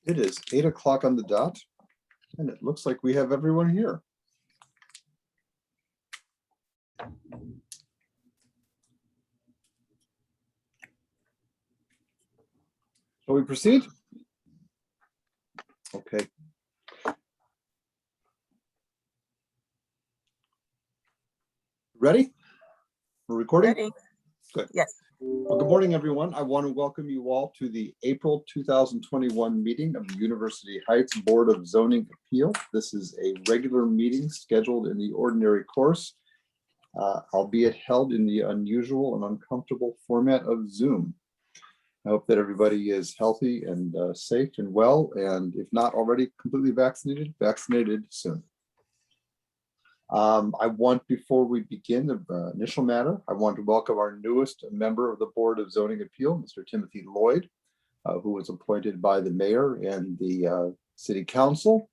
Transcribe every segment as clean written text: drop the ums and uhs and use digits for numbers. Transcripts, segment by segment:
It is 8 o'clock on the dot, and it looks like we have everyone here. Shall we proceed? Okay. Ready? We're recording? Ready? Good. Yes. Well, good morning, everyone. I want to welcome you all to the April 2021 meeting of the University Heights Board of Zoning Appeal. This is a regular meeting scheduled in the ordinary course, albeit held in the unusual and uncomfortable format of Zoom. I hope that everybody is healthy and safe and well, and if not already completely vaccinated soon. Before we begin the initial matter, I want to welcome our newest member of the Board of Zoning Appeal, Mr. Timothy Lloyd, who was appointed by the mayor and the city council.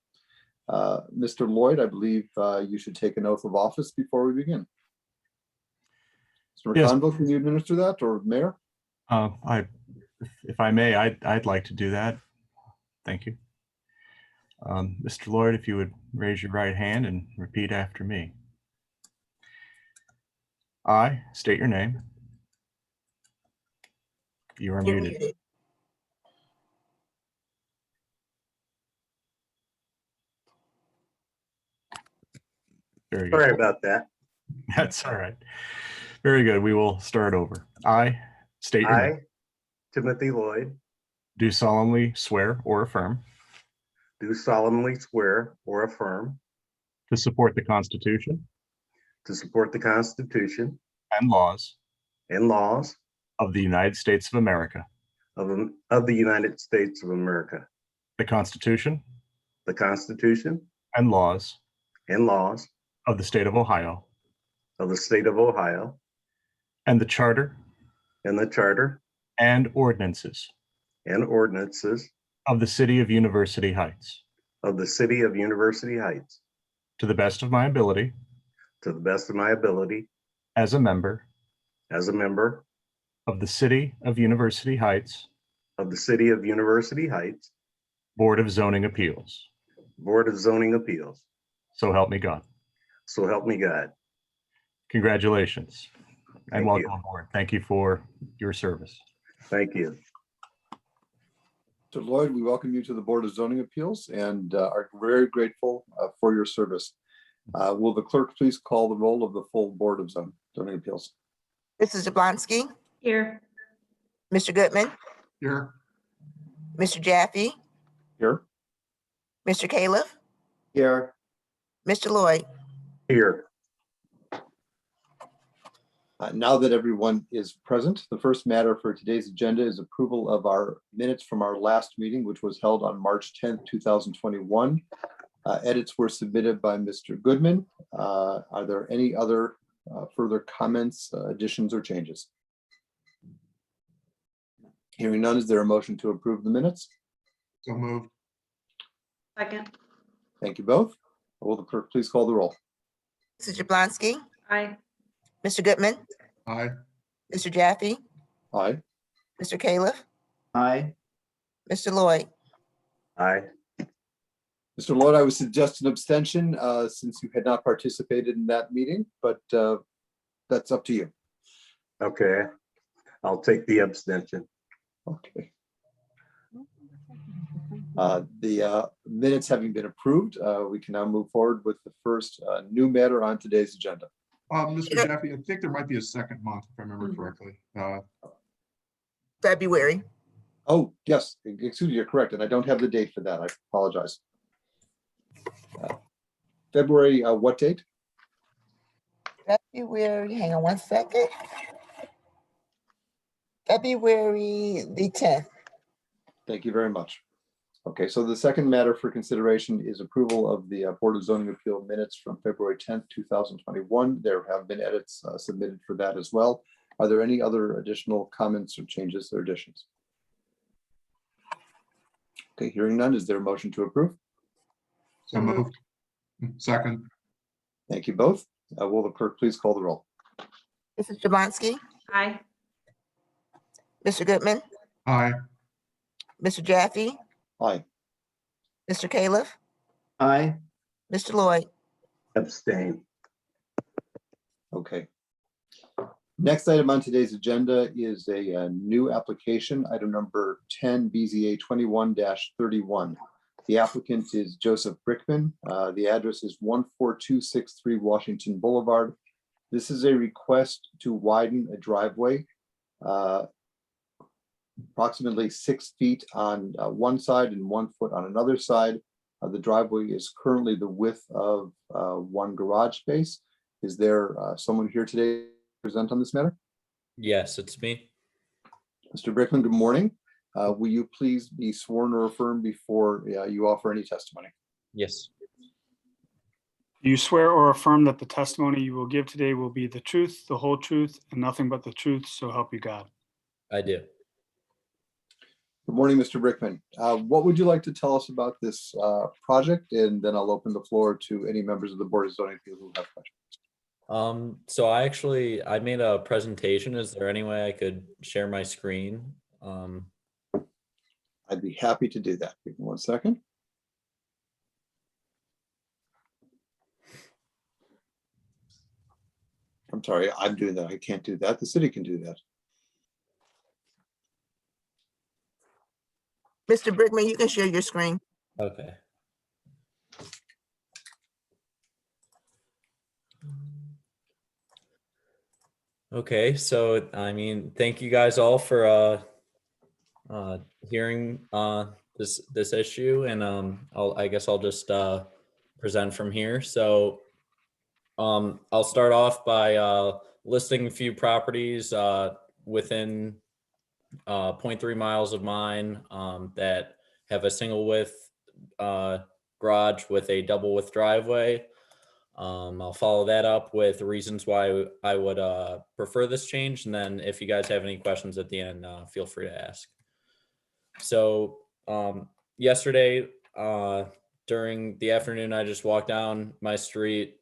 Mr. Lloyd, I believe you should take an oath of office before we begin. Mr. Yes. McConville, can you administer that, or mayor? If I may, I'd like to do that. Thank you. Mr. Lloyd, if you would raise your right hand and repeat after me. I state your name. You are You're muted. muted. Very good. Sorry about that. That's all right. Very good. We will start over. I state your name. I, Timothy Lloyd, Do solemnly swear or affirm do solemnly swear or affirm to support the Constitution to support the Constitution and laws and laws of the United States of America, of the United States of America, the Constitution the Constitution and laws and laws of the State of Ohio, of the State of Ohio, and the Charter and the Charter and ordinances and ordinances of the City of University Heights, of the City of University Heights, to the best of my ability to the best of my ability as a member as a member of the City of University Heights of the City of University Heights Board of Zoning Appeals. Board of Zoning Appeals. So help me God. So help me God. Congratulations and Thank welcome you. aboard. Thank you for your service. Thank you. Mr. Lloyd, we welcome you to the Board of Zoning Appeals and are very grateful for your service. Will the clerk please call the roll of the full Board of Zoning Appeals? Mrs. Jablonski, Here. Mr. Goodman, Here. Mr. Jaffe, Here. Mr. Califf, Here. Mr. Lloyd. Here. Now that everyone is present, the first matter for today's agenda is approval of our minutes from our last meeting, which was held on March 10th, 2021. Edits were submitted by Mr. Goodman. Are there any other further comments, additions, or changes? Hearing none, is there a motion to approve the minutes? So moved. Second. Thank you both. Will the clerk please call the roll? Mrs. Jablonski, Aye. Mr. Goodman, Aye. Mr. Jaffe, Aye. Mr. Califf, Aye. Mr. Lloyd. Aye. Mr. Lloyd, I would suggest an abstention since you had not participated in that meeting, but that's up to you. Okay. I'll take the abstention. Okay. The minutes having been approved, we can now move forward with the first new matter on today's agenda. Mr. Jaffe, I think there might be a second month, if I remember correctly. February. Oh, yes, excuse me, you're correct, and I don't have the date for that. I apologize. February, what date? February, hang on one second. February the 10th. Thank you very much. Okay, so the second matter for consideration is approval of the Board of Zoning Appeal minutes from February 10th, 2021. There have been edits submitted for that as well. Are there any other additional comments or changes or additions? Okay, hearing none, is there a motion to approve? So moved. Second. Thank you both. Will the clerk please call the roll? Mrs. Jablonski, Aye. Mr. Goodman, Aye. Mr. Jaffe, Aye. Mr. Caleb, Aye. Mr. Lloyd, Abstain. Okay. Next item on today's agenda is a new application, item number 10 BZA 21-31. The applicant is Joseph Brickman. The address is 14263 Washington Boulevard. This is a request to widen a driveway approximately 6 feet on one side and 1 foot on another side. The driveway is currently the width of one garage space. Is there someone here today to present on this matter? Yes, it's me. Mr. Brickman, good morning. Will you please be sworn or affirmed before you offer any testimony? Yes. Do you swear or affirm that the testimony you will give today will be the truth, the whole truth, and nothing but the truth, so help you God? I do. Good morning, Mr. Brickman. What would you like to tell us about this project? And then I'll open the floor to any members of the Board of Zoning Appeals who have questions. So I made a presentation. Is there any way I could share my screen? I'd be happy to do that. Give me 1 second. I'm sorry, I'm doing that. I can't do that. The city can do that. Mr. Brickman, you can share your screen. Okay. Okay, so I mean, thank you guys all for hearing this issue, and I guess I'll just present from here. So I'll start off by listing a few properties within 0.3 miles of mine that have a single width garage with a double width driveway. I'll follow that up with reasons why I would prefer this change, and then if you guys have any questions at the end, feel free to ask. So yesterday during the afternoon, I just walked down my street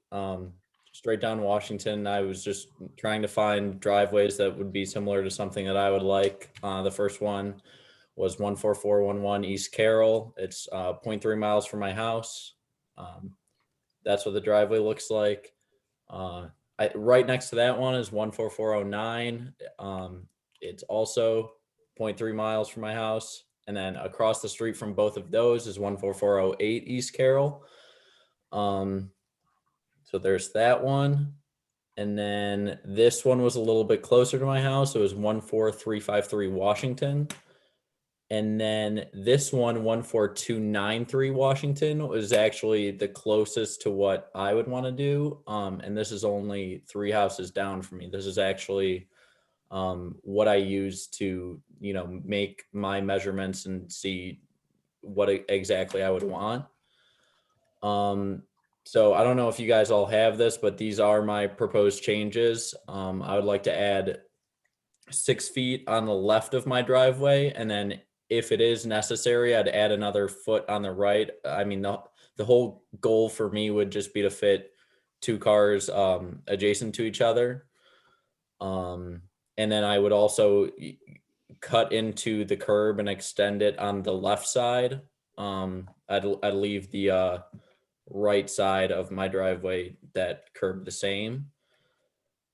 straight down Washington. I was just trying to find driveways that would be similar to something that I would like. The first one was 14411 East Carroll. It's 0.3 miles from my house. That's what the driveway looks like. Right next to that one is 14409. It's also 0.3 miles from my house. And then across the street from both of those is 14408 East Carroll. So there's that one. And then this one was a little bit closer to my house. It was 14353 Washington. And then this one, 14293 Washington, was actually the closest to what I would want to do. And this is only 3 houses down from me. This is actually what I use to, make my measurements and see what exactly I would want. So I don't know if you guys all have this, but these are my proposed changes. I would like to add 6 feet on the left of my driveway, and then if it is necessary, I'd add another foot on the right. I mean, the whole goal for me would just be to fit 2 cars adjacent to each other. And then I would also cut into the curb and extend it on the left side. I'd leave the right side of my driveway that curb the same.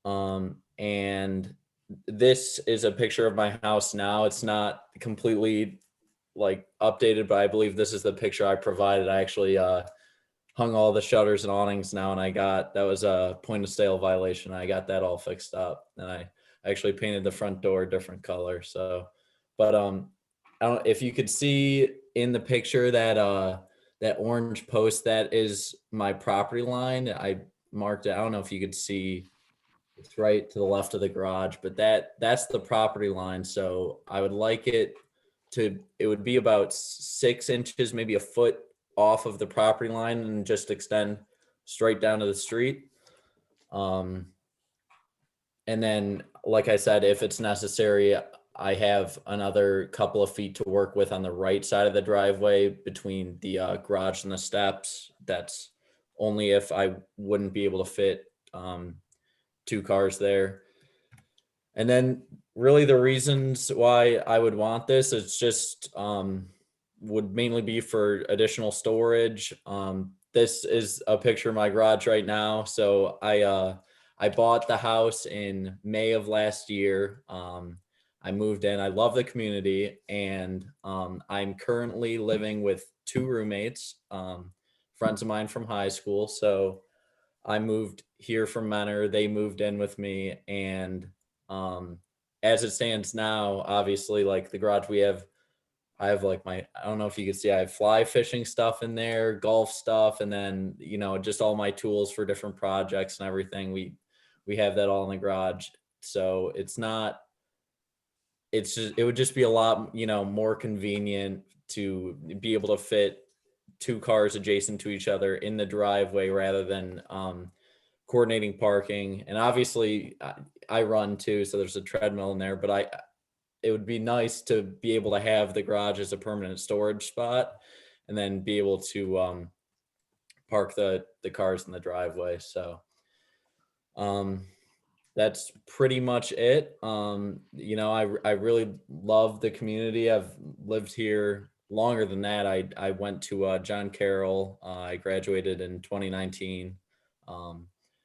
And this is a picture of my house now. It's not completely updated, but I believe this is the picture I provided. I actually hung all the shutters and awnings now, and that was a point of sale violation. I got that all fixed up, and I actually painted the front door a different color. So, but I don't know if you could see in the picture that that orange post, that is my property line. I marked it. I don't know if you could see. It's right to the left of the garage, but that's the property line. So I would like it would be about 6 inches, maybe a foot off of the property line, and just extend straight down to the street. And then, like I said, if it's necessary, I have another couple of feet to work with on the right side of the driveway between the garage and the steps. That's only if I wouldn't be able to fit 2 cars there. And then really the reasons why I would want this is just would mainly be for additional storage. This is a picture of my garage right now. So I bought the house in May of last year. I moved in. I love the community, and I'm currently living with 2 roommates, friends of mine from high school. So I moved here from Menor. They moved in with me, and as it stands now, obviously, like the garage I have like I don't know if you can see, I have fly fishing stuff in there, golf stuff, and then, just all my tools for different projects and everything. We have that all in the garage. So it would just be a lot, more convenient to be able to fit 2 cars adjacent to each other in the driveway rather than coordinating parking. And obviously I run too, so there's a treadmill in there, but it would be nice to be able to have the garage as a permanent storage spot and then be able to park the cars in the driveway. So that's pretty much it. I really love the community. I've lived here longer than that. I went to John Carroll. I graduated in 2019.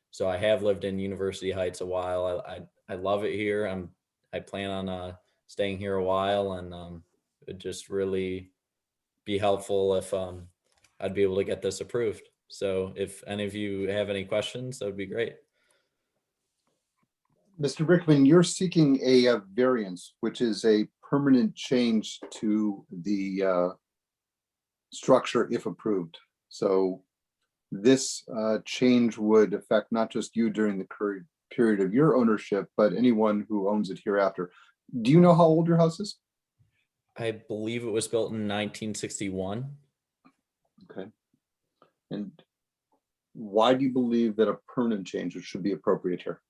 So I have lived in University Heights a while. I love it here. I plan on staying here a while, and it would just really be helpful if I'd be able to get this approved. So if any of you have any questions, that would be great. Mr. Brickman, you're seeking a variance, which is a permanent change to the structure if approved. So this change would affect not just you during the current period of your ownership, but anyone who owns it hereafter. Do you know how old your house is? I believe it was built in 1961. Okay. And why do you believe that a permanent change should be appropriate here?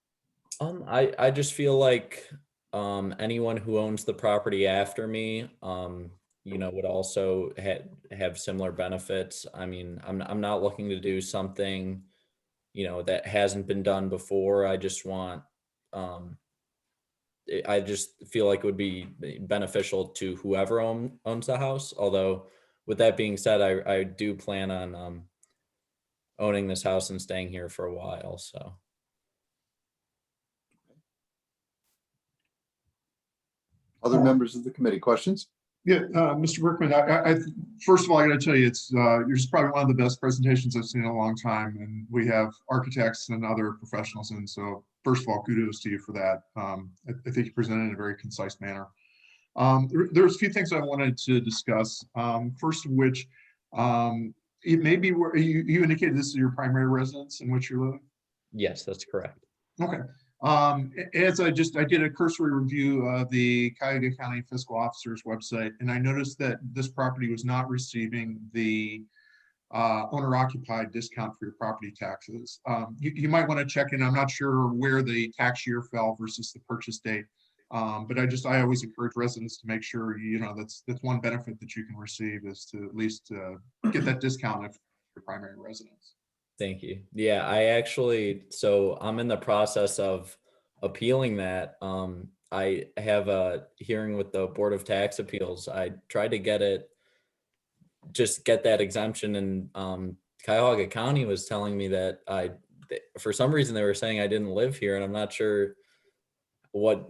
I just feel like anyone who owns the property after me, would also have similar benefits. I mean, I'm not looking to do something, that hasn't been done before. I just want, I just feel like it would be beneficial to whoever owns the house. Although, with that being said, I do plan on owning this house and staying here for a while. So. Other members of the committee, questions? Yeah, Mr. Brickman, I first of all, I got to tell you, you're just probably one of the best presentations I've seen in a long time, and we have architects and other professionals, and so first of all, kudos to you for that. I think you presented in a very concise manner. There's a few things I wanted to discuss. First of which, it may be where you indicated this is your primary residence in which you're living. Yes, that's correct. Okay. As I did a cursory review of the Cuyahoga County Fiscal Officer's website, and I noticed that this property was not receiving the owner-occupied discount for your property taxes. You might want to check in. I'm not sure where the tax year fell versus the purchase date, but I always encourage residents to make sure that's one benefit that you can receive is to at least get that discount if your primary residence. Thank you. Yeah, so I'm in the process of appealing that. I have a hearing with the Board of Tax Appeals. I tried to get that exemption, and Cuyahoga County was telling me that for some reason they were saying I didn't live here, and I'm not sure what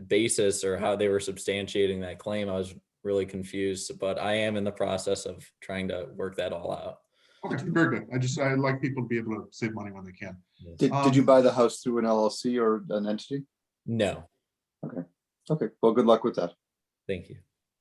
basis or how they were substantiating that claim. I was really confused, but I am in the process of trying to work that all out. Okay, very good. I like people to be able to save money when they can. Did you buy the house through an LLC or an entity? No. Okay, well, good luck with that. Thank you.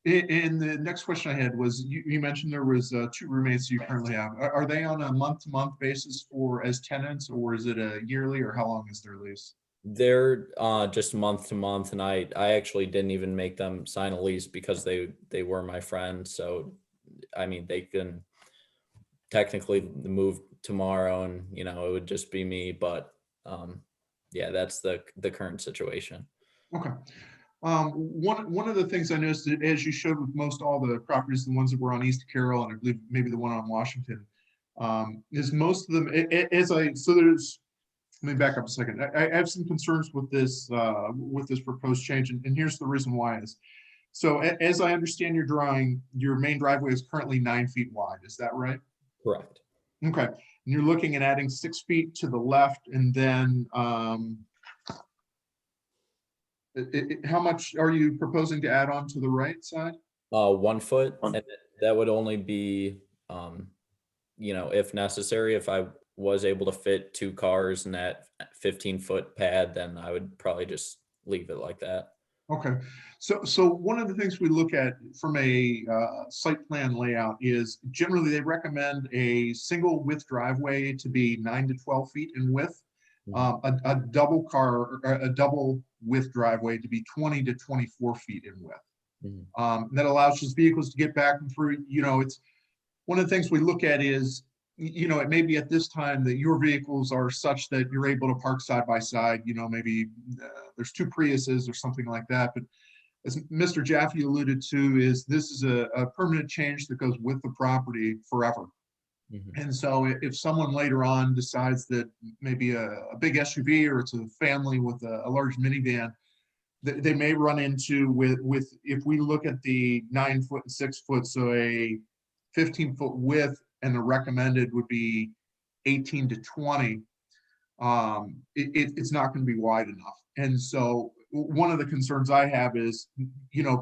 And the next question I had was, you mentioned there was 2 roommates you currently have. Are they on a month-to-month basis as tenants, or is it a yearly, or how long is their lease? They're just month to month, and I actually didn't even make them sign a lease because they were my friends. So, I mean, they can technically move tomorrow, and it would just be me. But yeah, that's the current situation. Okay. One of the things I noticed, that as you showed with most all the properties, the ones that were on East Carroll, and I believe maybe the one on Washington, is most of them, let me back up a second. I have some concerns with this proposed change, and here's the reason why is So as I understand your drawing, your main driveway is currently 9 feet wide. Is that right? Correct. Okay. And you're looking at adding 6 feet to the left and then how much are you proposing to add on to the right side? 1 foot, and that would only be, if necessary, if I was able to fit 2 cars in that 15-foot pad, then I would probably just leave it like that. Okay, so one of the things we look at from a site plan layout is generally they recommend a single width driveway to be 9 to 12 feet in width. A double a double width driveway to be 20 to 24 feet in width. That allows just vehicles to get back and through. It's one of the things we look at is, it may be at this time that your vehicles are such that you're able to park side by side, maybe there's 2 Priuses or something like that. But as Mr. Jaffe alluded to, this is a permanent change that goes with the property forever. And so if someone later on decides that maybe a big SUV or it's a family with a large minivan, they may run into with if we look at the 9 foot and 6 foot, so a 15-foot width, and the recommended would be 18 to 20. It's not going to be wide enough. And so one of the concerns I have is,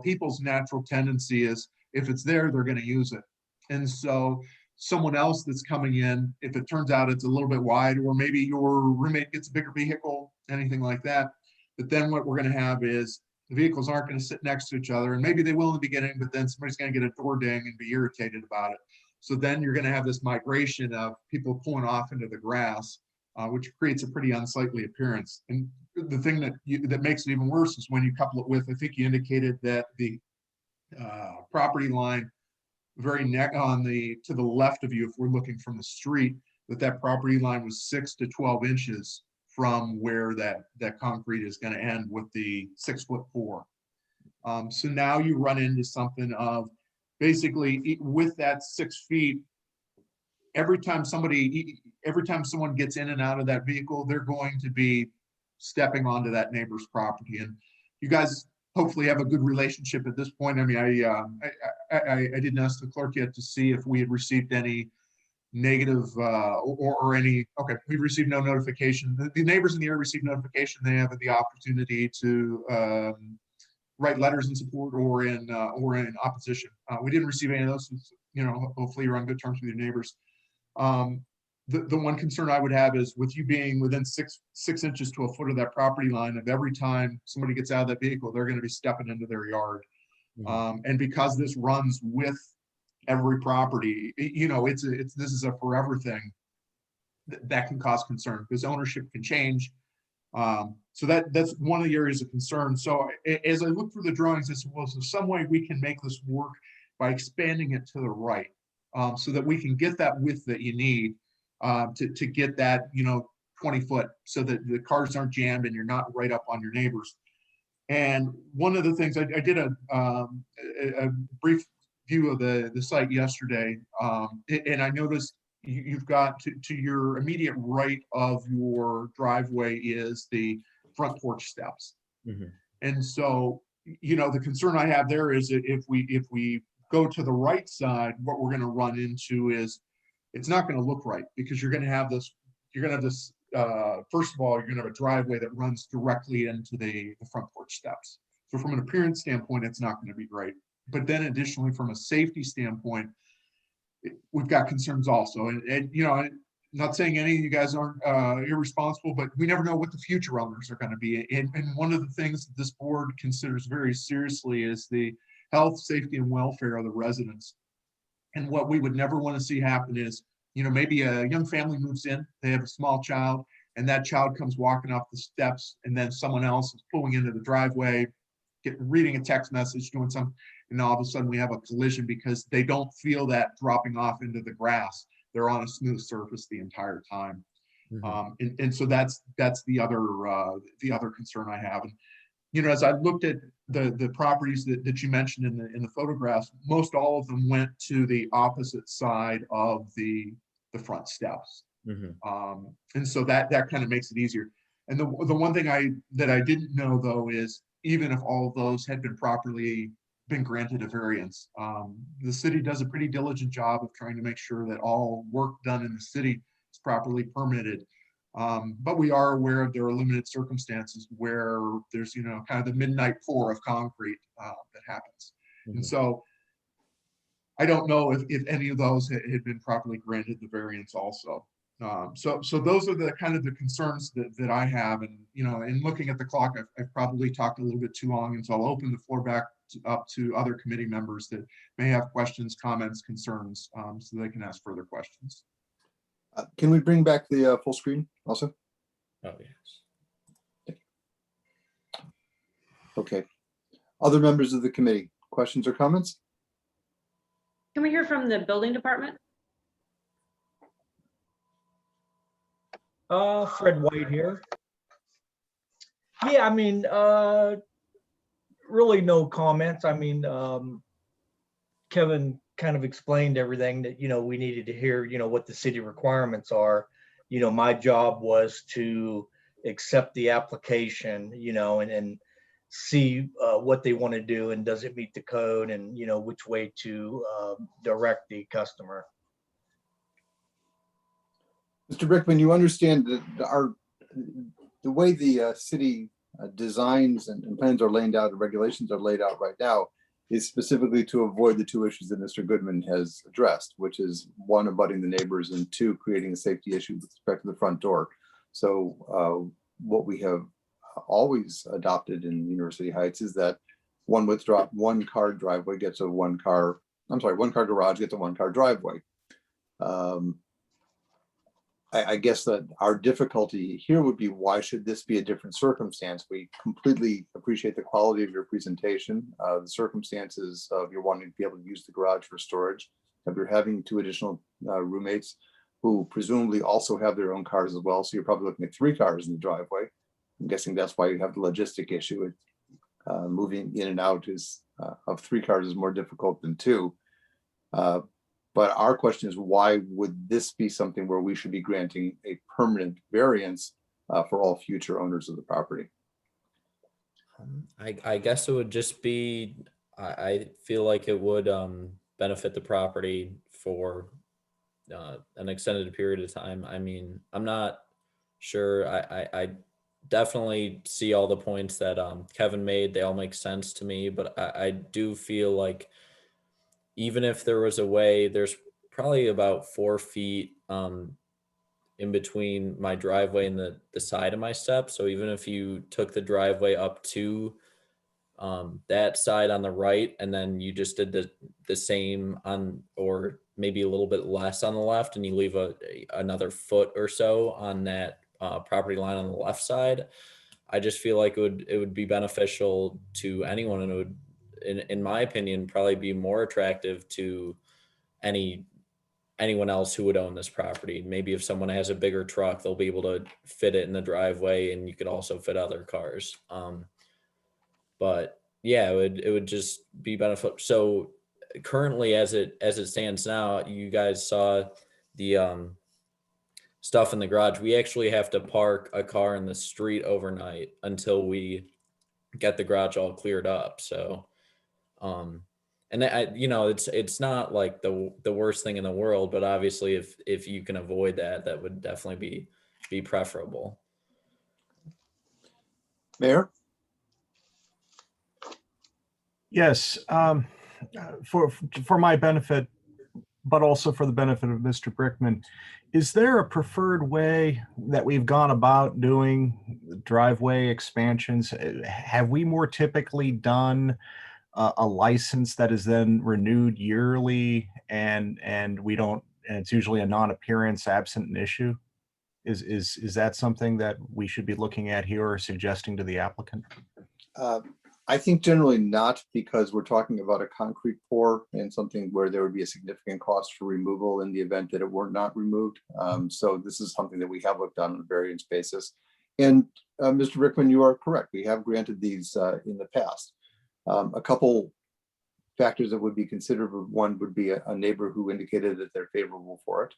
people's natural tendency is if it's there, they're going to use it. And so someone else that's coming in, if it turns out it's a little bit wide, or maybe your roommate gets a bigger vehicle, anything like that, but then what we're going to have is the vehicles aren't going to sit next to each other, and maybe they will in the beginning, but then somebody's going to get a door ding and be irritated about it. So then you're going to have this migration of people pulling off into the grass, which creates a pretty unsightly appearance. And the thing that makes it even worse is when you couple it with, I think you indicated that the property line very to the left of you, if we're looking from the street, that property line was 6 to 12 inches from where that concrete is going to end with the 6-foot pour. So now you run into something of basically with that 6 feet, every time someone gets in and out of that vehicle, they're going to be stepping onto that neighbor's property. And you guys hopefully have a good relationship at this point. I mean, I didn't ask the clerk yet to see if we had received any negative or any. Okay, we've received no notification. The neighbors in the area received notification. They have the opportunity to write letters in support or in opposition. We didn't receive any of those. Hopefully you're on good terms with your neighbors. The one concern I would have is with you being within six inches to a foot of that property line, of every time somebody gets out of that vehicle, they're going to be stepping into their yard. And because this runs with every property, this is a forever thing that can cause concern because ownership can change. So that's one of the areas of concern. So as I look through the drawings, I said, well, is there some way we can make this work by expanding it to the right, so that we can get that width that you need to get that 20 foot, so that the cars aren't jammed and you're not right up on your neighbors. And one of the things I did a brief view of the site yesterday, and I noticed you've got to your immediate right of your driveway is the front porch steps. And so the concern I have there is that if we go to the right side, what we're going to run into is it's not going to look right, because you're going to have this first of all, you're going to have a driveway that runs directly into the front porch steps. So from an appearance standpoint, it's not going to be great. But then additionally, from a safety standpoint, we've got concerns also. And I'm not saying any of you guys aren't irresponsible, but we never know what the future owners are going to be. And one of the things that this board considers very seriously is the health, safety, and welfare of the residents. And what we would never want to see happen is, maybe a young family moves in, they have a small child, and that child comes walking up the steps, and then someone else is pulling into the driveway, reading a text message, doing something, and all of a sudden we have a collision because they don't feel that dropping off into the grass. They're on a smooth surface the entire time. And so that's the other concern I have. And as I looked at the properties that you mentioned in the photographs, most all of them went to the opposite side of the front steps. And so that kind of makes it easier. And the one thing that I didn't know though is, even if all of those had been properly been granted a variance. The city does a pretty diligent job of trying to make sure that all work done in the city is properly permitted. But we are aware of there are limited circumstances where there's, kind of the midnight pour of concrete that happens. And so I don't know if any of those had been properly granted the variance also. So those are the kind of the concerns that I have. And, in looking at the clock, I've probably talked a little bit too long. And so I'll open the floor back up to other committee members that may have questions, comments, concerns, so they can ask further questions. Can we bring back the full screen also? Oh, yes. Okay. Other members of the committee, questions or comments? Can we hear from the building department? Fred White here. Yeah, I mean, really no comments. I mean, Kevin kind of explained everything that, we needed to hear, what the city requirements are. My job was to accept the application, and see what they want to do and does it meet the code, and, which way to direct the customer. Mr. Brickman, you understand that the way the city designs and plans are laid out and regulations are laid out right now is specifically to avoid the two issues that Mr. Goodman has addressed, which is one, abutting the neighbors, and two, creating a safety issue with respect to the front door. So what we have always adopted in University Heights is that one car driveway gets a one car garage gets a one car driveway. I guess that our difficulty here would be, why should this be a different circumstance? We completely appreciate the quality of your presentation, the circumstances of your wanting to be able to use the garage for storage, of your having two additional roommates who presumably also have their own cars as well. So you're probably looking at 3 cars in the driveway. I'm guessing that's why you have the logistic issue. Moving in and out of 3 cars is more difficult than 2. But our question is, why would this be something where we should be granting a permanent variance for all future owners of the property? I guess it would just be, I feel like it would benefit the property for an extended period of time. I mean, I'm not sure. I definitely see all the points that Kevin made. They all make sense to me, but I do feel like even if there was a way, there's probably about 4 feet in between my driveway and the side of my step. So even if you took the driveway up to that side on the right, and then you just did the same on, or maybe a little bit less on the left, and you leave another foot or so on that property line on the left side, I just feel like it would be beneficial to anyone, and it would, in my opinion, probably be more attractive to anyone else who would own this property. Maybe if someone has a bigger truck, they'll be able to fit it in the driveway, and you could also fit other cars. But yeah, it would just be beneficial. So currently, as it stands now, you guys saw the stuff in the garage. We actually have to park a car in the street overnight until we get the garage all cleared up. So and it's not like the worst thing in the world, but obviously if you can avoid that, that would definitely be preferable. Mayor? Yes, for my benefit, but also for the benefit of Mr. Brickman, is there a preferred way that we've gone about doing driveway expansions? Have we more typically done a license that is then renewed yearly, and it's usually a non-appearance absent an issue? Is that something that we should be looking at here or suggesting to the applicant? I think generally not, because we're talking about a concrete pour and something where there would be a significant cost for removal in the event that it were not removed. So this is something that we have looked on a variance basis. And Mr. Brickman, you are correct. We have granted these in the past. A couple factors that would be considered. One would be a neighbor who indicated that they're favorable for it.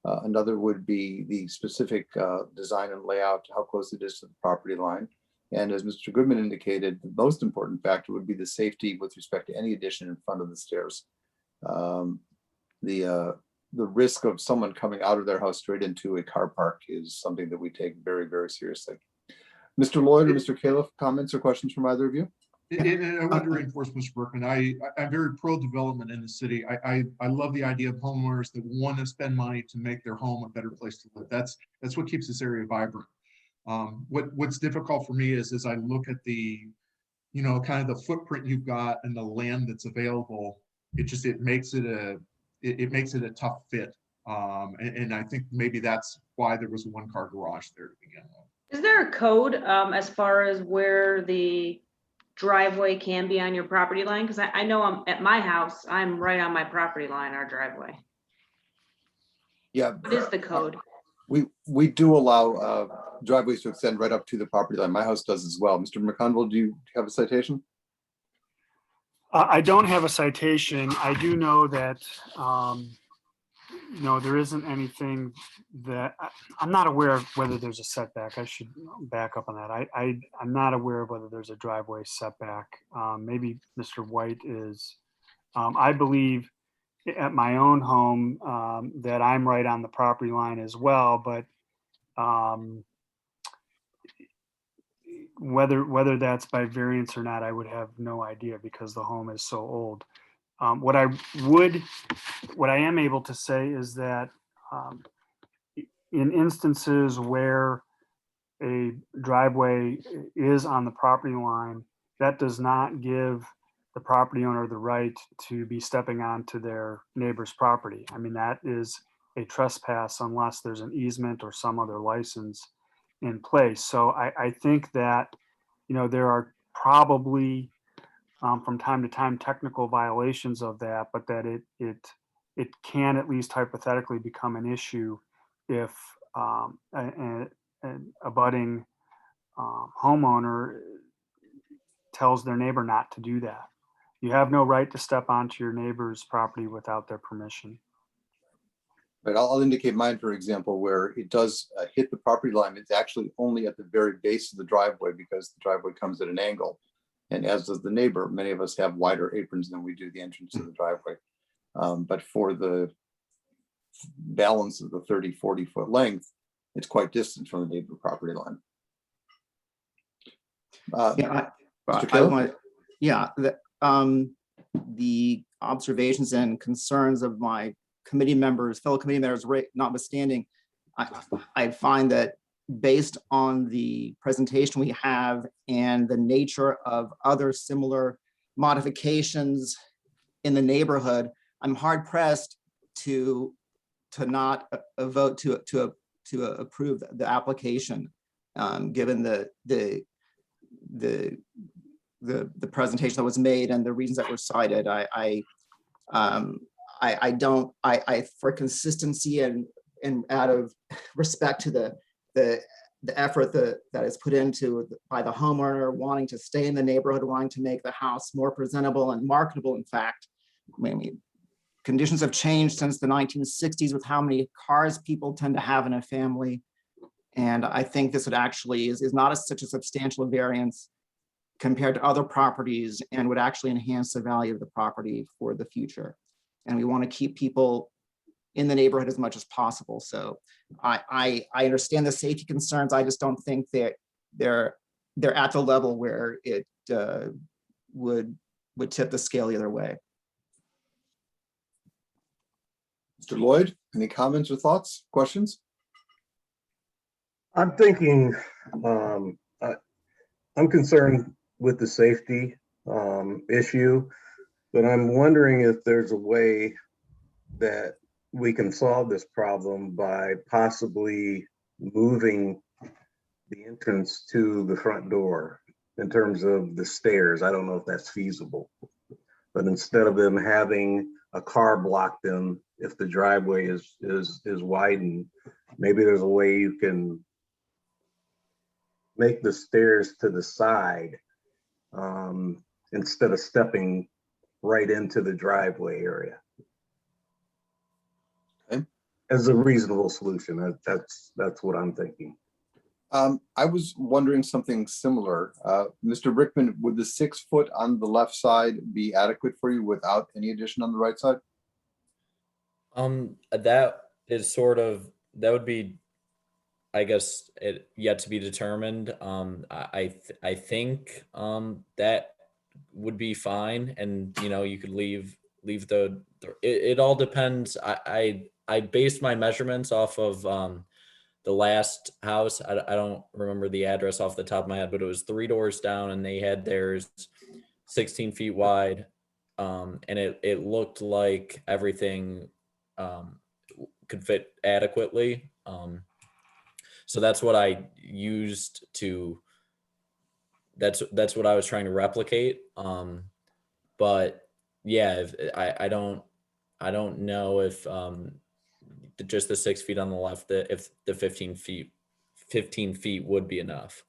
Another would be the specific design and layout, how close it is to the property line. And as Mr. Goodman indicated, the most important factor would be the safety with respect to any addition in front of the stairs. The risk of someone coming out of their house straight into a car park is something that we take very, very seriously. Mr. Lloyd or Mr. Califf, comments or questions from either of you? And I want to reinforce, Mr. Berkman, I'm very pro-development in the city. I love the idea of homeowners that want to spend money to make their home a better place to live. That's what keeps this area vibrant. What's difficult for me is as I look at the, kind of the footprint you've got and the land that's available, it makes it a tough fit. And I think maybe that's why there was a one-car garage there to begin with. Is there a code as far as where the driveway can be on your property line? Because I know I'm at my house, I'm right on my property line, our driveway. Yeah. What is the code? We do allow driveways to extend right up to the property line. My house does as well. Mr. McConville, do you have a citation? I don't have a citation. I do know that, there isn't anything that, I'm not aware of whether there's a setback. I should back up on that. I'm not aware of whether there's a driveway setback. Maybe Mr. White is. I believe at my own home that I'm right on the property line as well, but whether that's by variance or not, I would have no idea because the home is so old. What I am able to say is that in instances where a driveway is on the property line, that does not give the property owner the right to be stepping onto their neighbor's property. I mean, that is a trespass unless there's an easement or some other license in place. So I think that, there are probably from time to time technical violations of that, but that it can at least hypothetically become an issue if an abutting homeowner tells their neighbor not to do that. You have no right to step onto your neighbor's property without their permission. But I'll indicate mine, for example, where it does hit the property line. It's actually only at the very base of the driveway because the driveway comes at an angle. And as does the neighbor, many of us have wider aprons than we do the entrance to the driveway. But for the balance of the 30-40 foot length, it's quite distant from the neighbor property line. The observations and concerns of my fellow committee members notwithstanding, I find that based on the presentation we have and the nature of other similar modifications in the neighborhood, I'm hard pressed to not vote to approve the application, given the presentation that was made and the reasons that were cited. For consistency and out of respect to the effort that is put into by the homeowner wanting to stay in the neighborhood, wanting to make the house more presentable and marketable. In fact, conditions have changed since the 1960s with how many cars people tend to have in a family. And I think this would actually is not such a substantial variance compared to other properties and would actually enhance the value of the property for the future. And we want to keep people in the neighborhood as much as possible. So I understand the safety concerns. I just don't think that they're at the level where it would tip the scale the other way. Mr. Lloyd, any comments or thoughts, questions? I'm thinking, I'm concerned with the safety issue, but I'm wondering if there's a way that we can solve this problem by possibly moving the entrance to the front door in terms of the stairs. I don't know if that's feasible, but instead of them having a car block them, if the driveway is widened, maybe there's a way you can make the stairs to the side instead of stepping right into the driveway area. Okay. As a reasonable solution. That's what I'm thinking. I was wondering something similar. Mr. Brickman, would the 6 foot on the left side be adequate for you without any addition on the right side? That is sort of, that would be, I guess, it yet to be determined. I think that would be fine, and you could leave it all depends. I based my measurements off of the last house. I don't remember the address off the top of my head, but it was 3 doors down, and they had theirs 16 feet wide, and it looked like everything could fit adequately. So that's what I used to. That's what I was trying to replicate. But yeah, if, I don't know if just the 6 feet on the left, if the 15 feet would be enough.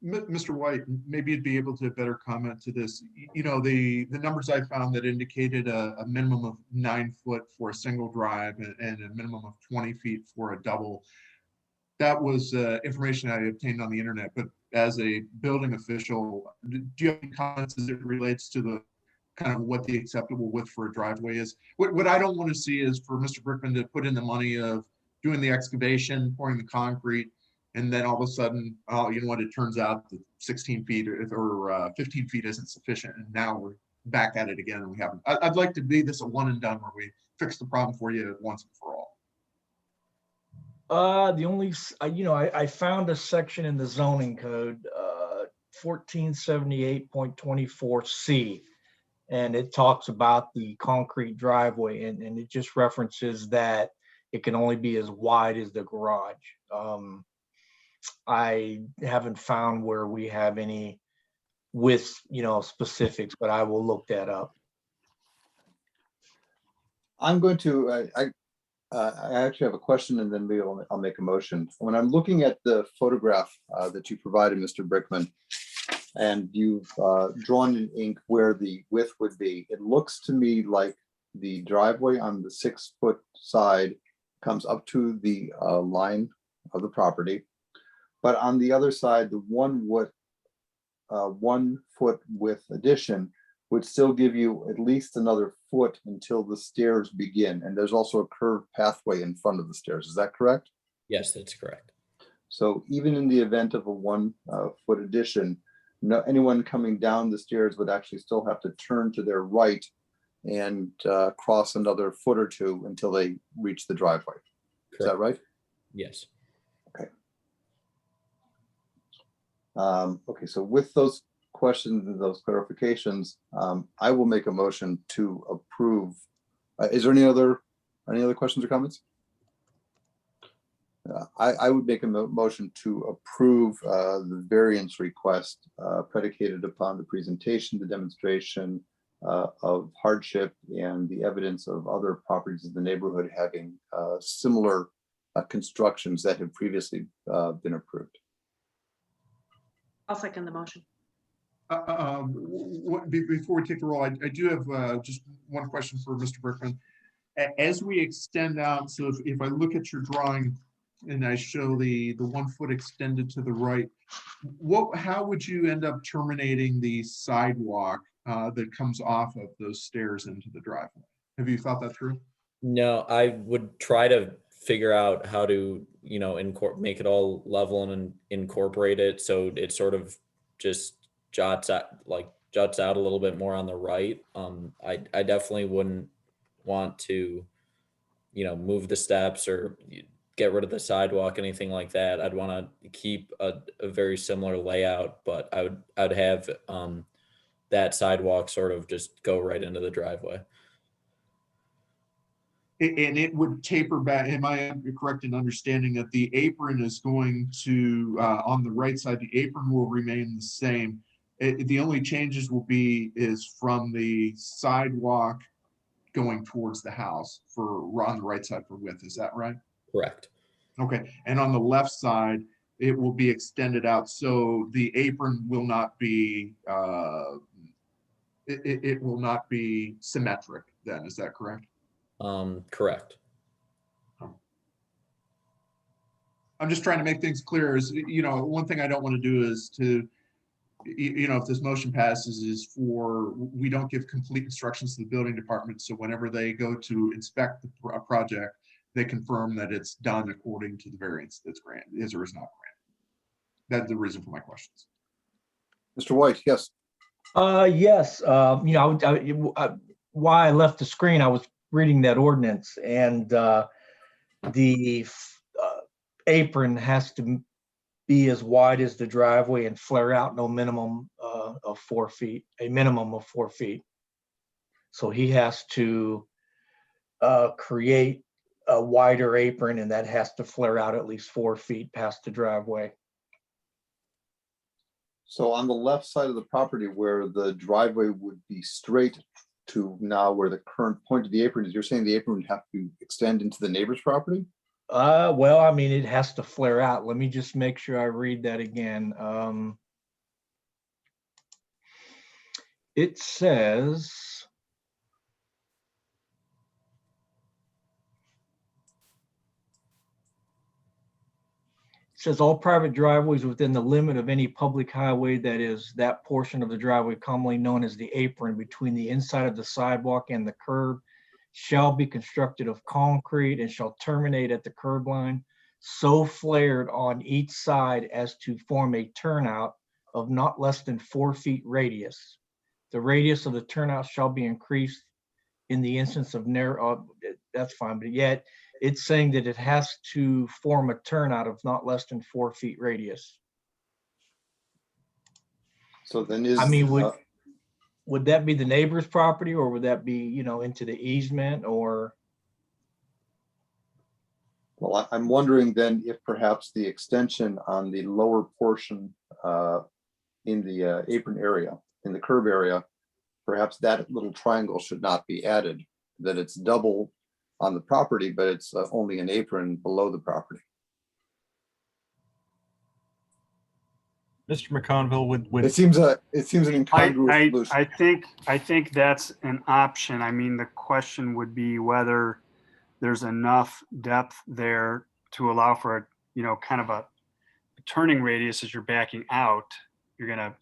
Mr. White, maybe you'd be able to better comment to this. The numbers I found that indicated a minimum of 9 foot for a single drive and a minimum of 20 feet for a double. That was information I obtained on the internet, but as a building official, do you have any comments as it relates to the kind of what the acceptable width for a driveway is? What I don't want to see is for Mr. Brickman to put in the money of doing the excavation, pouring the concrete, and then all of a sudden, oh, you know what, it turns out that 16 feet or 15 feet isn't sufficient, and now we're back at it again, and we haven't. I'd like to be this a one and done where we fix the problem for you once and for all. The only, I found a section in the zoning code, 1478.24C, and it talks about the concrete driveway, and it just references that it can only be as wide as the garage. I haven't found where we have any width, specifics, but I will look that up. I'm going to, I actually have a question, and then maybe I'll make a motion. When I'm looking at the photograph that you provided, Mr. Brickman, and you've drawn in ink where the width would be, it looks to me like the driveway on the 6 foot side comes up to the line of the property. But on the other side, the 1 foot width addition would still give you at least another foot until the stairs begin. And there's also a curved pathway in front of the stairs. Is that correct? Yes, that's correct. So even in the event of a 1 foot addition, anyone coming down the stairs would actually still have to turn to their right and cross another foot or 2 until they reach the driveway. Is that right? Yes. Okay. Okay, so with those questions and those clarifications, I will make a motion to approve. Is there any other questions or comments? I would make a motion to approve the variance request predicated upon the presentation, the demonstration of hardship, and the evidence of other properties in the neighborhood having similar constructions that have previously been approved. I'll second the motion. Before we take the roll, I do have just one question for Mr. Brickman. As we extend out, so if I look at your drawing and I show the 1 foot extended to the right, how would you end up terminating the sidewalk that comes off of those stairs into the driveway? Have you thought that through? No, I would try to figure out how to, make it all level and incorporate it so it sort of just jots out a little bit more on the right. I definitely wouldn't want to, move the steps or get rid of the sidewalk, anything like that. I'd want to keep a very similar layout, but I'd have that sidewalk sort of just go right into the driveway. And it would taper back. Am I correct in understanding that the apron is going to, on the right side, the apron will remain the same. The only changes will be is from the sidewalk going towards the house on the right side for width. Is that right? Correct. Okay. And on the left side, it will be extended out. So the apron will not be, it will not be symmetric then. Is that correct? Correct. I'm just trying to make things clear is, one thing I don't want to do is to, if this motion passes is we don't give complete instructions to the building department. So whenever they go to inspect a project, they confirm that it's done according to the variance that's granted, is or is not granted. That's the reason for my questions. Mr. White, yes. Yes, why I left the screen, I was reading that ordinance, and the apron has to be as wide as the driveway and flare out no minimum of 4 feet, a minimum of 4 feet. So he has to create a wider apron, and that has to flare out at least 4 feet past the driveway. So on the left side of the property where the driveway would be straight to now where the current point of the apron is, you're saying the apron would have to extend into the neighbor's property? Well, I mean, it has to flare out. Let me just make sure I read that again. It says, all private driveways within the limit of any public highway, that is that portion of the driveway commonly known as the apron between the inside of the sidewalk and the curb, shall be constructed of concrete and shall terminate at the curb line, so flared on each side as to form a turnout of not less than 4 feet radius. The radius of the turnout shall be increased in the instance of narrow, that's fine, but yet it's saying that it has to form a turnout of not less than 4 feet radius. So then is. I mean, would that be the neighbor's property, or would that be, into the easement, or? Well, I'm wondering then if perhaps the extension on the lower portion in the apron area, in the curb area, perhaps that little triangle should not be added, that it's double on the property, but it's only an apron below the property. Mr. McConville, would It seems an incongruous solution. I think that's an option. I mean, the question would be whether there's enough depth there to allow for kind of a turning radius as you're backing out. You're gonna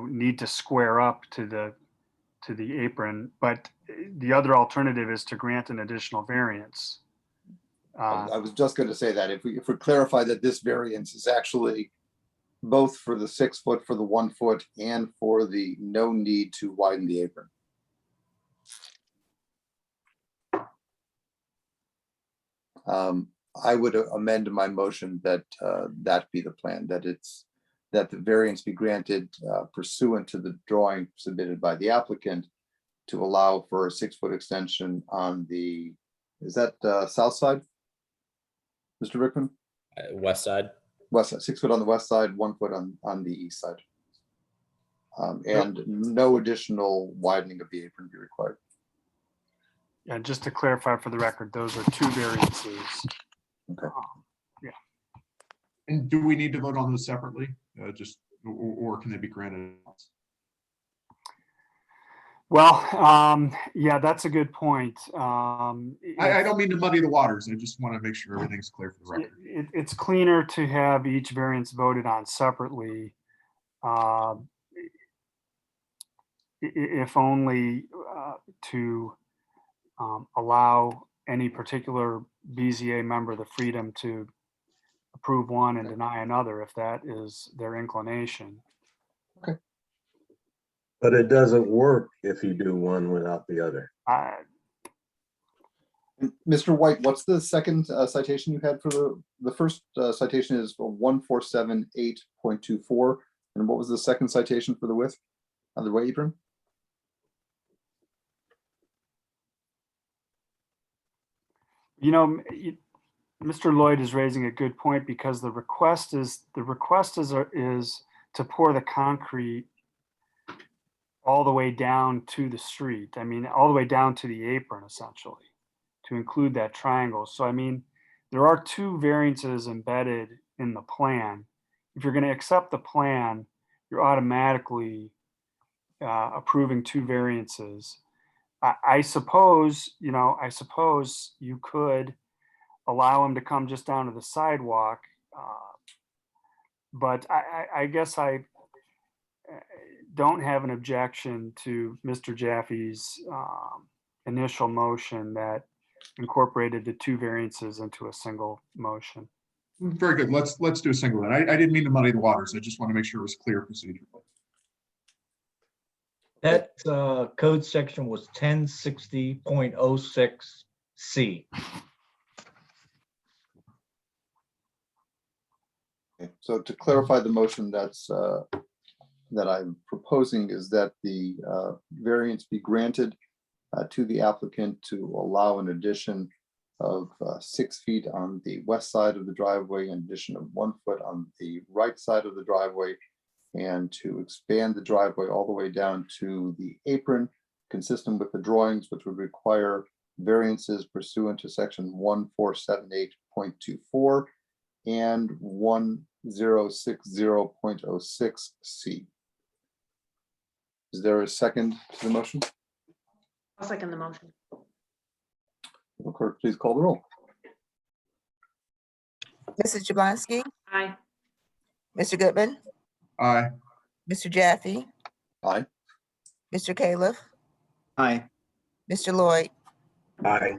need to square up to the apron, but the other alternative is to grant an additional variance. I was just going to say that if we clarify that this variance is actually both for the 6 foot, for the 1 foot, and for the no need to widen the apron. I would amend my motion that that be the plan, that the variance be granted pursuant to the drawing submitted by the applicant to allow for a 6 foot extension on the, is that south side? Mr. Rickman? West side. West side, 6 foot on the west side, 1 foot on the east side. And no additional widening of the apron be required. Yeah, just to clarify for the record, those are 2 variances. Okay. And do we need to vote on those separately? Or can they be granted? Well, yeah, that's a good point. I don't mean to muddy the waters. I just want to make sure everything's clear for the record. It's cleaner to have each variance voted on separately. If only to allow any particular BZA member the freedom to approve one and deny another if that is their inclination. But it doesn't work if you do one without the other. Mr. White, what's the second citation you had for the first citation is 1478.24, and what was the second citation for the width on the way apron? Mr. Lloyd is raising a good point, because the request is to pour the concrete all the way down to the street. I mean, all the way down to the apron, essentially, to include that triangle. So, I mean, there are 2 variances embedded in the plan. If you're going to accept the plan, you're automatically approving 2 variances. I suppose you could allow him to come just down to the sidewalk. But I guess I don't have an objection to Mr. Jaffe's initial motion that incorporated the two variances into a single motion. Very good. Let's do a single one. I didn't mean to muddy the waters. I just want to make sure it was clear procedurally. That code section was 1060.06C. Okay, so to clarify the motion that I'm proposing is that the variance be granted to the applicant to allow an addition of 6 feet on the west side of the driveway, an addition of 1 foot on the right side of the driveway, and to expand the driveway all the way down to the apron, consistent with the drawings, which would require variances pursuant to section 1478.24 and 1060.06C. Is there a second to the motion? I'll second the motion. Will clerk please call the roll? Mrs. Jablonski, Aye. Mr. Goodman, Aye. Mr. Jaffe, Aye. Mr. Califf, Aye. Mr. Lloyd. Aye.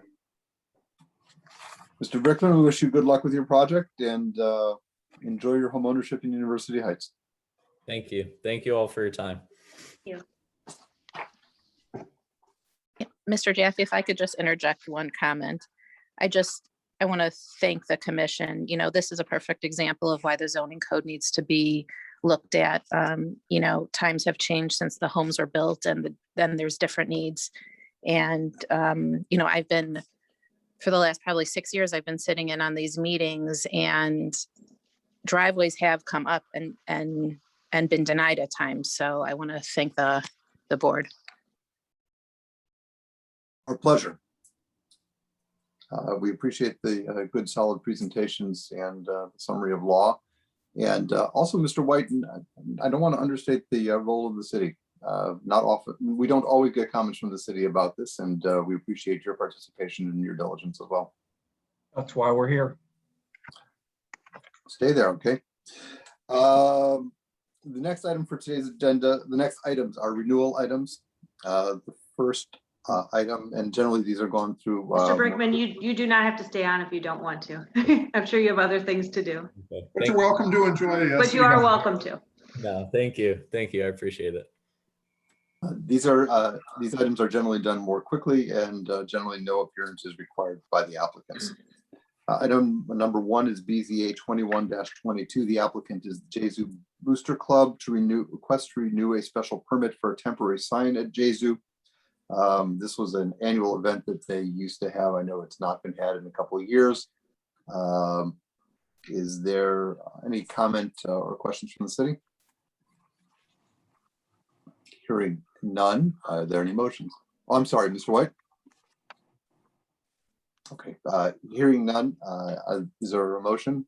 Mr. Brickman, we wish you good luck with your project and enjoy your home ownership in University Heights. Thank you. Thank you all for your time. Mr. Jaffe, if I could just interject one comment. I want to thank the commission. You know, this is a perfect example of why the zoning code needs to be looked at. You know, times have changed since the homes were built, and then there's different needs. And, you know, for the last probably 6 years, I've been sitting in on these meetings, and driveways have come up and been denied at times. So I want to thank the board. Our pleasure. We appreciate the good, solid presentations and summary of law. And also, Mr. White, I don't want to understate the role of the city. Not often, we don't always get comments from the city about this, and we appreciate your participation and your diligence as well. That's why we're here. Stay there, okay? The next item for today's agenda, the next items are renewal items. The first item, and generally these are going through. Mr. Brickman, you do not have to stay on if you don't want to. I'm sure you have other things to do, Okay. But you're welcome to enjoy. but city you are government. welcome to. No, thank you. Thank you. I appreciate it. These items are generally done more quickly, and generally no appearance is required by the applicants. Item number 1 is BZA 21-22. The applicant is Jesu Booster Club to request to renew a special permit for a temporary sign at Jesu. This was an annual event that they used to have. I know it's not been had in a couple of years. Is there any comment or questions from the city? Hearing none. Are there any motions? Oh, I'm sorry, Mr. White. Okay, hearing none. Is there a motion?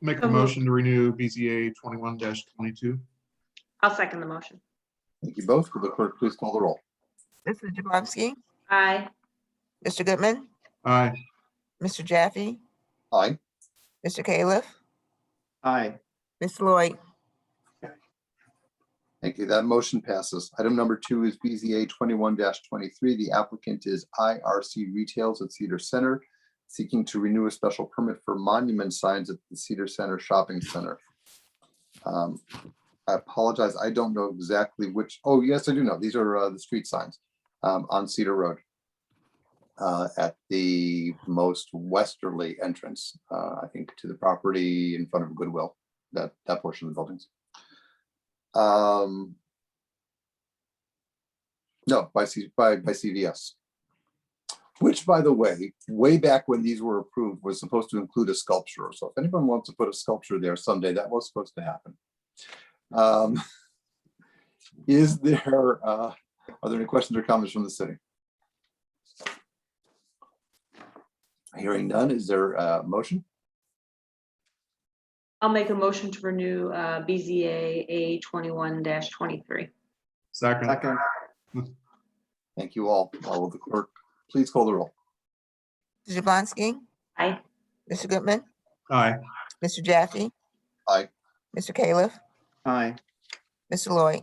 Make a motion to renew BZA 21-22. I'll second the motion. Thank you both. Will the clerk please call the roll? Mrs. Jablonski, Aye. Mr. Goodman, Aye. Mr. Jaffe, Aye. Mr. Califf, Aye. Mr. Lloyd. Thank you. That motion passes. Item number 2 is BZA 21-23. The applicant is IRC Retails at Cedar Center, seeking to renew a special permit for monument signs at the Cedar Center Shopping Center. I apologize. I don't know exactly which. Oh, yes, I do know. These are the street signs on Cedar Road at the most westerly entrance, I think, to the property in front of Goodwill, that portion of the buildings. No, by CVS, which, by the way back when these were approved, was supposed to include a sculpture. So if anyone wants to put a sculpture there someday, that was supposed to happen. Is there, are there any questions or comments from the city? Hearing none, is there a motion? I'll make a motion to renew BZA A21-23. Second. Second. Thank you all. Will the clerk please call the roll? Mr. Jablonski, Aye. Mr. Goodman, Aye. Mr. Jaffe. Aye. Mr. Califf, Aye. Mr. Lloyd.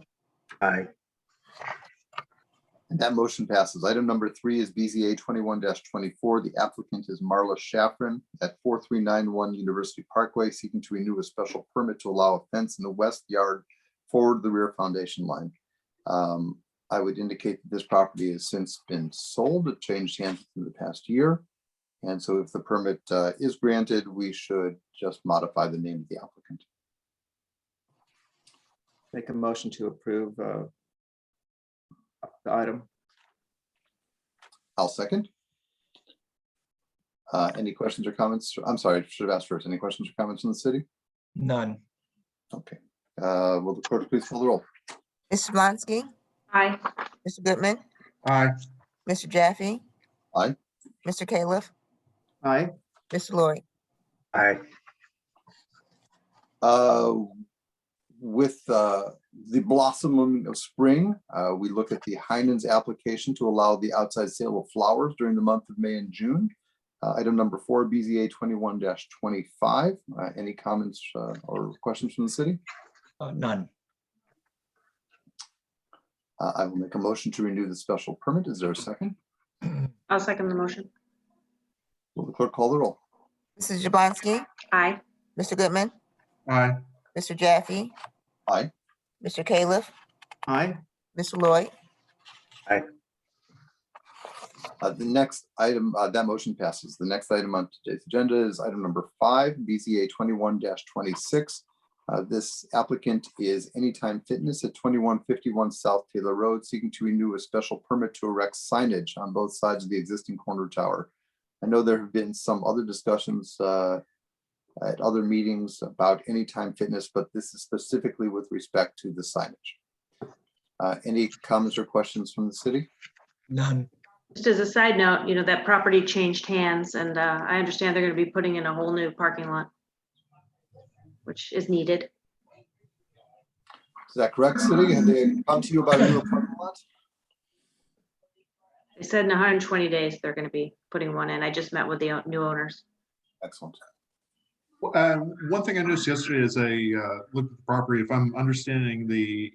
Aye. And that motion passes. Item number 3 is BZA 21-24. The applicant is Marla Shaffrin at 4391 University Parkway, seeking to renew a special permit to allow a fence in the west yard forward to the rear foundation line. I would indicate that this property has since been sold. It changed hands in the past year. And so if the permit is granted, we should just modify the name of the applicant. Make a motion to approve the item. I'll second. Any questions or comments? I'm sorry, I should have asked first. Any questions or comments from the city? None. Okay. Will the clerk please call the roll? Mr. Jablonski, Aye. Mr. Goodman, Aye. Mr. Jaffe. Aye. Mr. Califf, Aye. Mr. Lloyd. Aye. With the blossoming of spring, we look at the Heinen's application to allow the outside sale of flowers during the month of May and June. Item number 4, BZA 21-25. Any comments or questions from the city? None. I will make a motion to renew the special permit. Is there a second? I'll second the motion. Will the clerk call the roll? Mrs. Jablonski, Aye. Mr. Goodman, Aye. Mr. Jaffe. Aye. Mr. Califf, Aye. Mr. Lloyd. The next item, that motion passes. The next item on today's agenda is item number 5, BZA 21-26. This applicant is Anytime Fitness at 2151 South Taylor Road, seeking to renew a special permit to erect signage on both sides of the existing corner tower. I know there have been some other discussions at other meetings about Anytime Fitness, but this is specifically with respect to the signage. Any comments or questions from the city? None. Just as a side note, that property changed hands, and I understand they're going to be putting in a whole new parking lot, which is needed. Is that correct, city? Have they come to you about a new parking lot? They said in 120 days, they're going to be putting one in. I just met with the new owners. Excellent. One thing I noticed yesterday as I looked at the property, if I'm understanding the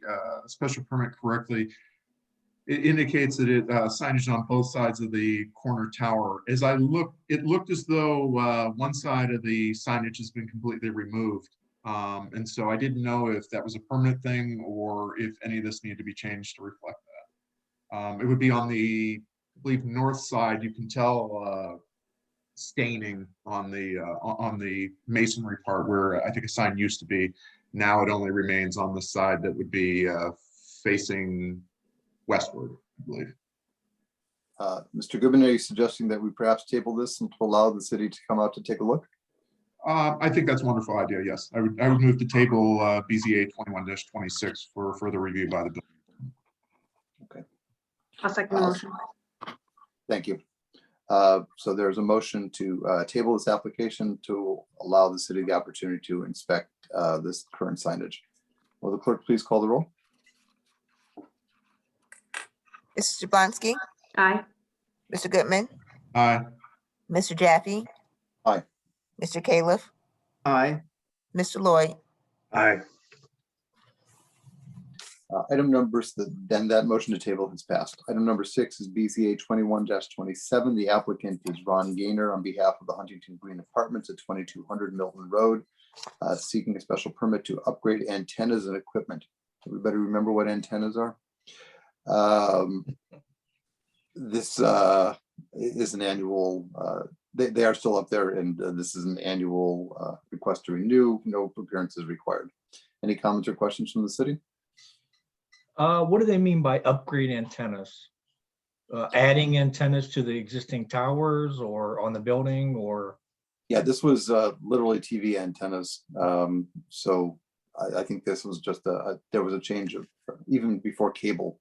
special permit correctly, it indicates that it signage on both sides of the corner tower. As I looked, it looked as though one side of the signage has been completely removed. And so I didn't know if that was a permanent thing or if any of this needed to be changed to reflect that. It would be on the, I believe, north side. You can tell staining on the masonry part where I think a sign used to be. Now it only remains on the side that would be facing westward, I believe. Mr. Goodman, are you suggesting that we perhaps table this and to allow the city to come out to take a look? I think that's a wonderful idea, yes. I would move to table BZA 21-26 for further review by the building. Okay. I'll second the motion. Thank you. So there's a motion to table this application to allow the city the opportunity to inspect this current signage. Will the clerk please call the roll? Mrs. Jablonski, Aye. Mr. Goodman, Aye. Mr. Jaffe. Aye. Mr. Califf, Aye. Mr. Lloyd. Aye. Item numbers, then that motion to table has passed. Item number 6 is BZA 21-27. The applicant is Ron Gaynor on behalf of the Huntington Green Apartments at 2200 Milton Road, seeking a special permit to upgrade antennas and equipment. Everybody remember what antennas are? This is an annual, they are still up there, and this is an annual request to renew. No appearances required. Any comments or questions from the city? What do they mean by upgrade antennas? Adding antennas to the existing towers or on the building, or? Yeah, this was literally TV antennas. So I think this was just there was a change of, even before cable,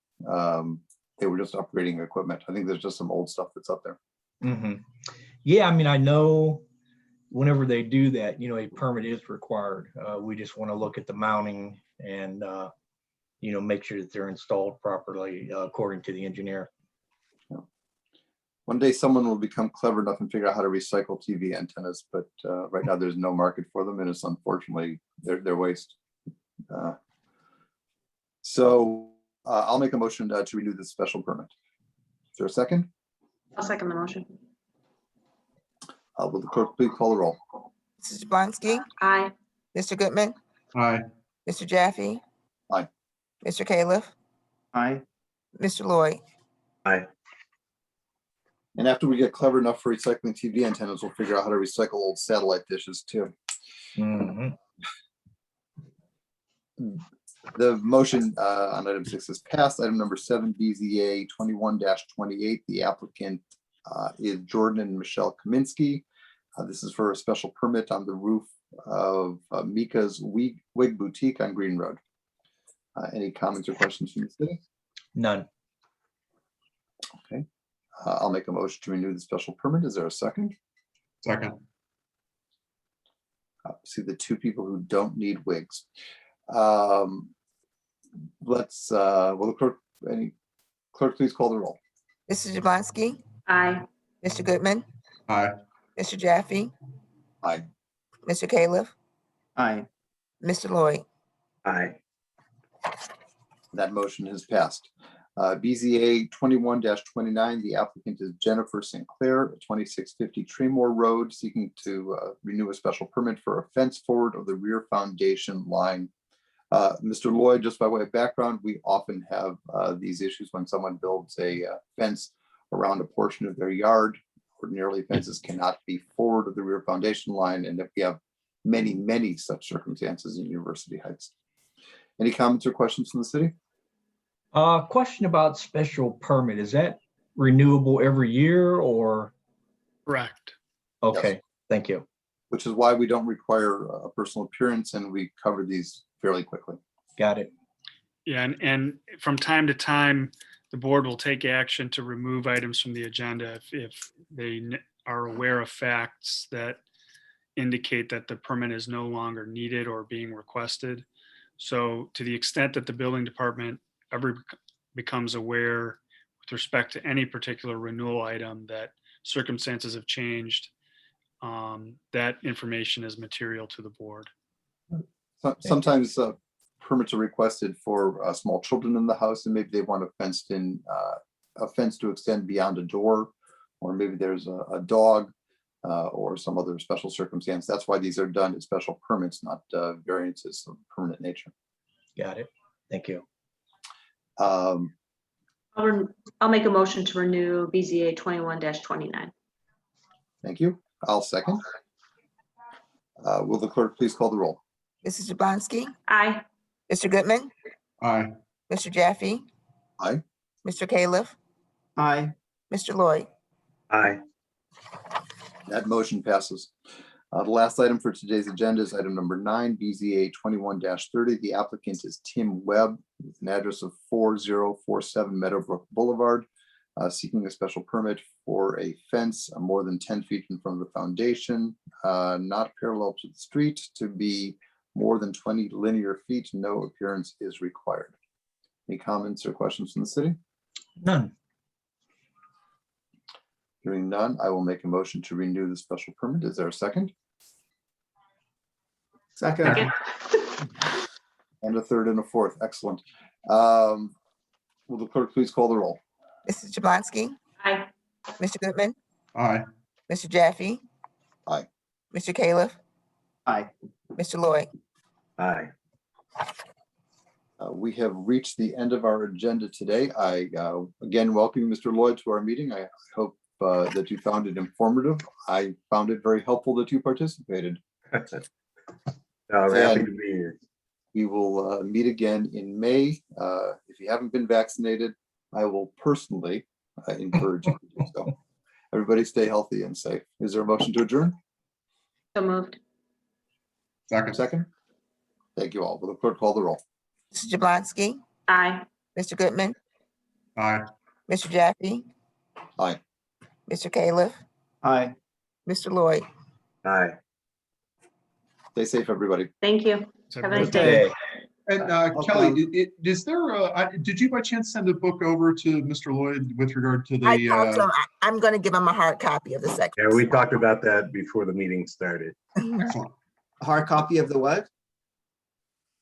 they were just upgrading equipment. I think there's just some old stuff that's up there. Mm-hmm. Yeah, I mean, I know whenever they do that, a permit is required. We just want to look at the mounting and, make sure that they're installed properly according to the engineer. One day someone will become clever enough and figure out how to recycle TV antennas, but right now there's no market for them, and it's unfortunately they're waste. So I'll make a motion to renew this special permit. Is there a second? I'll second the motion. Will the clerk please call the roll? Mrs. Jablonski, Aye. Mr. Goodman, Aye. Mr. Jaffe. Aye. Mr. Califf, Aye. Mr. Lloyd. Aye. And after we get clever enough for recycling TV antennas, we'll figure out how to recycle old satellite dishes too. Mhm. The motion on item 6 is passed. Item number 7, BZA 21-28. The applicant is Jordan and Michelle Kaminsky. This is for a special permit on the roof of Mika's Wig Boutique on Green Road. Any comments or questions from the city? None. Okay. I'll make a motion to renew the special permit. Is there a second? Second. See the two people who don't need wigs. Let's, will the clerk please call the roll? Mrs. Jablonski, Aye. Mr. Goodman, Aye. Mr. Jaffe, Aye. Mr. Califf, Aye. Mr. Lloyd. Aye. That motion has passed. BZA 21-29, the applicant is Jennifer Sinclair, 2650 Tremore Road, seeking to renew a special permit for a fence forward of the rear foundation line. Mr. Lloyd, just by way of background, we often have these issues when someone builds a fence around a portion of their yard. Ordinarily, fences cannot be forward of the rear foundation line, and if we have many, many such circumstances in University Heights. Any comments or questions from the city? Question about special permit. Is that renewable every year or? Correct. Okay, thank you. Which is why we don't require a personal appearance, and we cover these fairly quickly. Got it. Yeah, and from time to time, the board will take action to remove items from the agenda if they are aware of facts that indicate that the permit is no longer needed or being requested. So to the extent that the building department ever becomes aware with respect to any particular renewal item that circumstances have changed, that information is material to the board. Sometimes permits are requested for small children in the house, and maybe they want a fence to extend beyond a door, or maybe there's a dog or some other special circumstance. That's why these are done as special permits, not variances of permanent nature. Got it. Thank you. I'll make a motion to renew BZA 21-29. Thank you. I'll second. Will the clerk please call the roll? Mrs. Jablonski, Aye. Mr. Goodman, Aye. Mr. Jaffe. Aye. Mr. Califf, Aye. Mr. Lloyd. Aye. That motion passes. The last item for today's agenda is item number 9, BZA 21-30. The applicant is Tim Webb with an address of 4047 Meadowbrook Boulevard, seeking a special permit for a fence more than 10 feet in front of the foundation, not parallel to the street, to be more than 20 linear feet. No appearance is required. Any comments or questions from the city? None. Hearing none, I will make a motion to renew the special permit. Is there a second? Second. Second. And a third and a fourth. Excellent. Will the clerk please call the roll? Mrs. Jablonski, Aye. Mr. Goodman, Aye. Mr. Jaffe. Aye. Mr. Califf, Aye. Mr. Lloyd. Aye. We have reached the end of our agenda today. I again welcome you, Mr. Lloyd, to our meeting. I hope that you found it informative. I found it very helpful that you participated. I'm happy to be here. We will meet again in May. If you haven't been vaccinated, I will personally encourage you to do so. Everybody stay healthy and safe. Is there a motion to adjourn? So moved. Second? Thank you all. Will the clerk call the roll? Mrs. Jablonski, Aye. Mr. Goodman, Aye. Mr. Jaffe. Aye. Mr. Califf, Aye. Mr. Lloyd. Aye. Stay safe, everybody. Thank you. Have a nice Good day. Okay. And Kelly, is there did you by chance send a book over to Mr. Lloyd with regard to I talked to the? him. I'm going to give him a hard copy of the second. Yeah, we talked about that before the meeting started. Excellent. A hard copy of the what?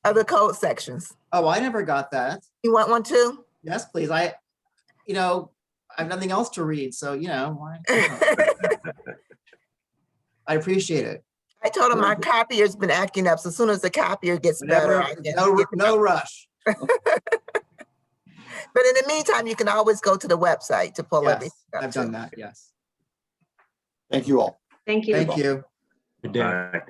Of the code sections. Oh, I never got that. You want one too? Yes, please. I have nothing else to read, so, why? I appreciate it. I told him my copier's been acting up. So as soon as the copier gets better, Whenever, I can no, get- no rush. But in the meantime, you can always go to the website to pull Yes, everything up. I've too. done that, yes. Thank you all. Thank you. Thank you. Good day.